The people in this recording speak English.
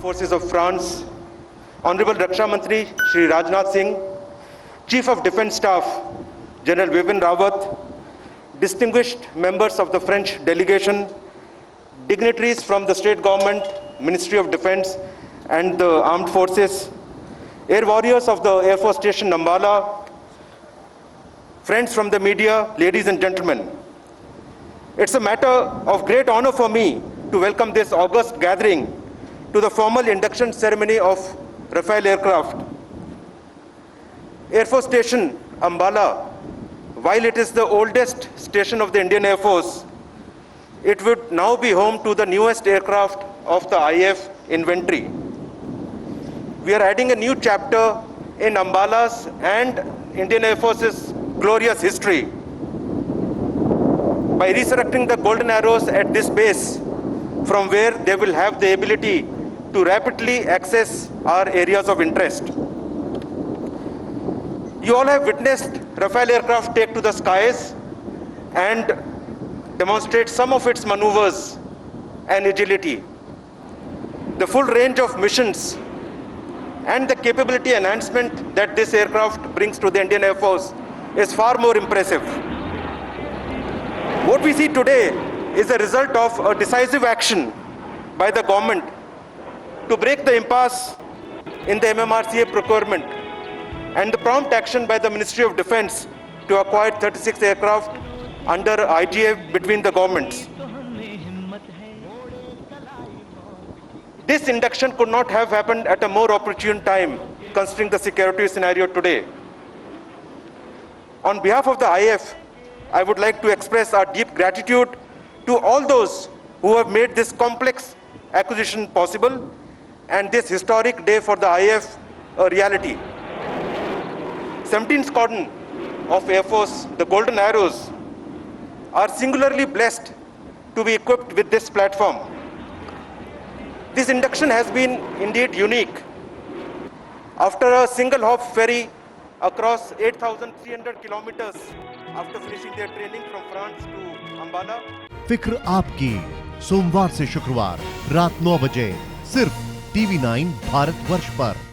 Forces of France, Honorable Raksha Mantri Shri Rajnath Singh, Chief of Defence Staff General Vipin Rawat, distinguished members of the French delegation, dignitaries from the state government, Ministry of Defence and the armed forces, air warriors of the Air Force Station Ambala, friends from the media, ladies and gentlemen. It's a matter of great honor for me to welcome this august gathering to the formal induction ceremony of Rafale aircraft. Air Force Station Ambala, while it is the oldest station of the Indian Air Force, it would now be home to the newest aircraft of the IAF inventory. We are adding a new chapter in Ambala's and Indian Air Force's glorious history by resurrecting the golden arrows at this base, from where they will have the ability to rapidly access our areas of interest. You all have witnessed Rafale aircraft take to the skies and demonstrate some of its maneuvers and agility. The full range of missions and the capability enhancement that this aircraft brings to the Indian Air Force is far more impressive. What we see today is a result of a decisive action by the government to break the impasse in the MMRCA procurement and the prompt action by the Ministry of Defence to acquire 36 aircraft under IGA between the governments. This induction could not have happened at a more opportune time, considering the security scenario today. On behalf of the IAF, I would like to express our deep gratitude to all those who have made this complex acquisition possible and this historic day for the IAF a reality. 17th Squadron of Air Force, the Golden Arrows, are singularly blessed to be equipped with this platform. This induction has been indeed unique. After a single hop ferry across 8,300 kilometers after finishing their training from France to Ambala. फिक्र आपकी सोमवार से शुक्रवार रात 9 बजे सिर्फ TV9 Bharatvarsh पर।